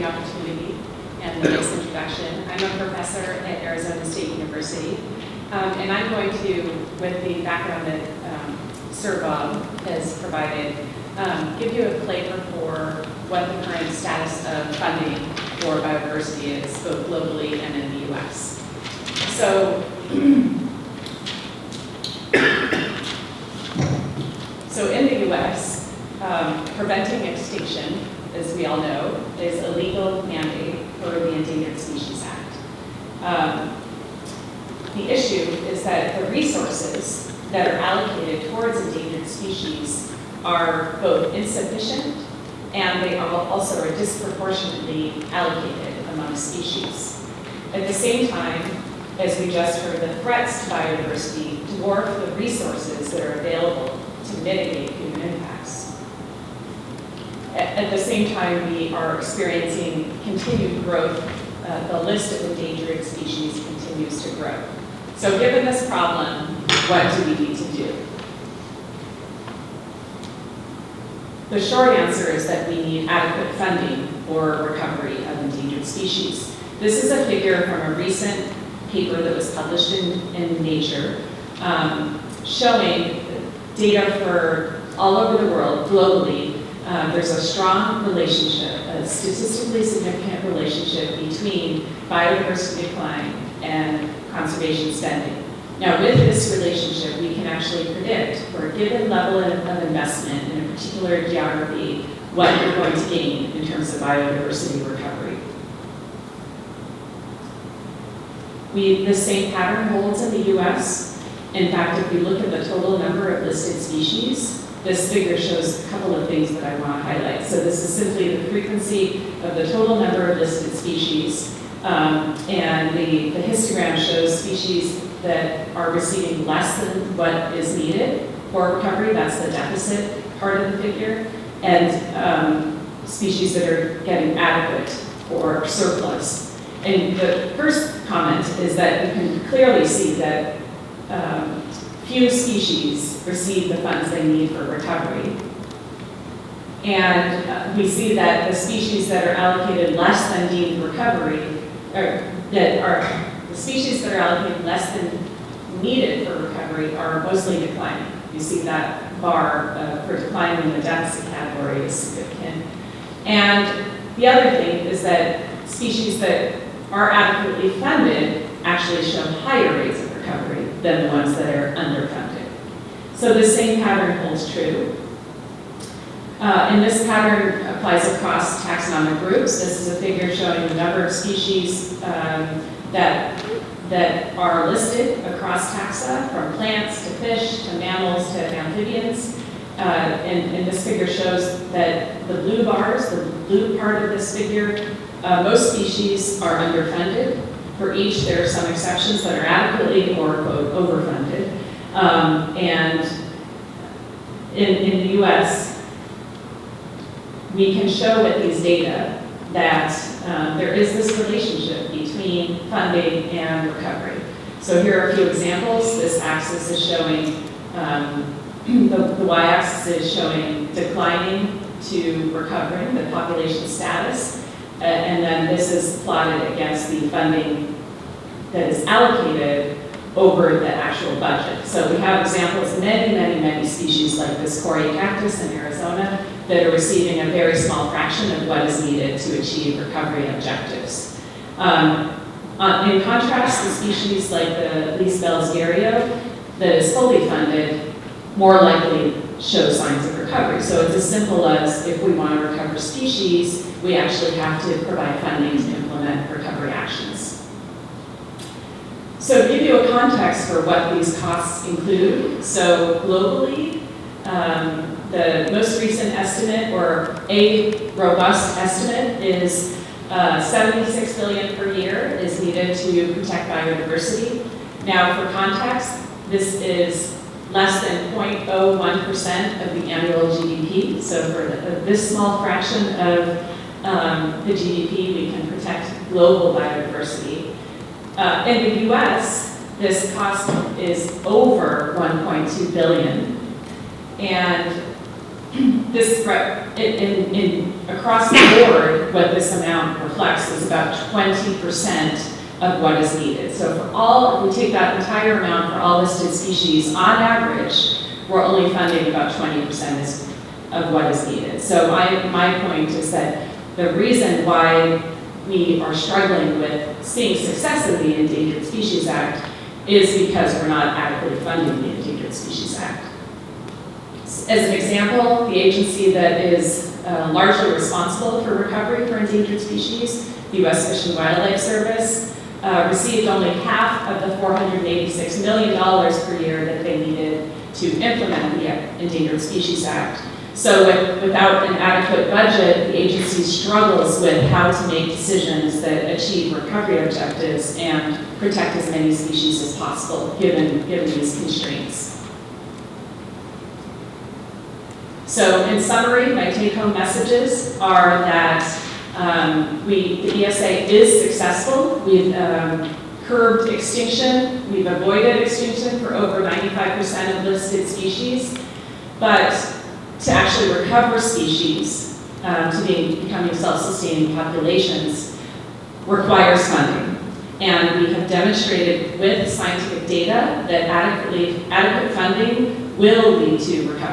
the opportunity and the nice introduction. I'm a professor at Arizona State University, and I'm going to, with the background that Sir Bob has provided, give you a flavor for what the current status of funding for biodiversity is, both globally and in the US. So in the US, preventing extinction, as we all know, is a legal mandate for the Endangered Species Act. The issue is that the resources that are allocated towards endangered species are both insufficient and they also are disproportionately allocated among species. At the same time, as we just heard, the threats to biodiversity dwarf the resources that are available to mitigate human impacts. At the same time, we are experiencing continued growth. The list of endangered species continues to grow. So given this problem, what do we need to do? The short answer is that we need adequate funding for recovery of endangered species. This is a figure from a recent paper that was published in Nature, showing data for all over the world, globally. There's a strong relationship, a statistically significant relationship between biodiversity decline and conservation spending. Now, with this relationship, we can actually predict for a given level of investment in a particular geography what you're going to gain in terms of biodiversity recovery. The same pattern holds in the US. In fact, if we look at the total number of listed species, this figure shows a couple of things that I want to highlight. So this is simply the frequency of the total number of listed species, and the histogram shows species that are receiving less than what is needed for recovery. That's the deficit part of the figure, and species that are getting adequate or surplus. And the first comment is that you can clearly see that few species receive the funds they need for recovery. And we see that the species that are allocated less than deemed recovery, or the species that are allocated less than needed for recovery are mostly declining. You see that bar for declining in the deficit category is significant. And the other thing is that species that are adequately funded actually show higher rates of recovery than the ones that are underfunded. So the same pattern holds true. And this pattern applies across taxonomic groups. This is a figure showing the number of species that are listed across taxa, from plants to fish to mammals to amphibians. And this figure shows that the blue bars, the blue part of this figure, most species are underfunded. For each, there are some exceptions that are adequately or, quote, overfunded. And in the US, we can show with these data that there is this relationship between funding and recovery. So here are a few examples. This axis is showing, the y-axis is showing declining to recovering, the population status. And then this is plotted against the funding that is allocated over the actual budget. So we have examples, many species like this Cory cactus in Arizona that are receiving a very small fraction of what is needed to achieve recovery objectives. In contrast, the species like the Lisbell's Garrio that is fully funded more likely show signs of recovery. So it's as simple as if we want to recover species, we actually have to provide funding to implement recovery actions. So to give you a context for what these costs include, so globally, the most recent estimate, or a robust estimate, is $76 billion per year is needed to protect biodiversity. Now, for context, this is less than 0.01% of the annual GDP. So for this small fraction of the GDP, we can protect global biodiversity. In the US, this cost is over $1.2 billion. And this, in across the board, what this amount reflects is about 20% of what is needed. So for all, if we take that entire amount for all listed species, on average, we're only funding about 20% of what is needed. So my point is that the reason why we are struggling with seeing success in the Endangered Species Act is because we're not adequately funding the Endangered Species Act. As an example, the agency that is largely responsible for recovery for endangered species, the U.S. Fish and Wildlife Service, received only half of the $486 million per year that they needed to implement the Endangered Species Act. So without an adequate budget, the agency struggles with how to make decisions that achieve recovery objectives and protect as many species as possible, given these constraints. So in summary, my take-home messages are that the ESA is successsul. We've curbed extinction. We've avoided extinction for over 95% of listed species. But to actually recover species to becoming self-sustaining populations requires funding. And we have demonstrated with scientific data that adequate funding will lead to recovery.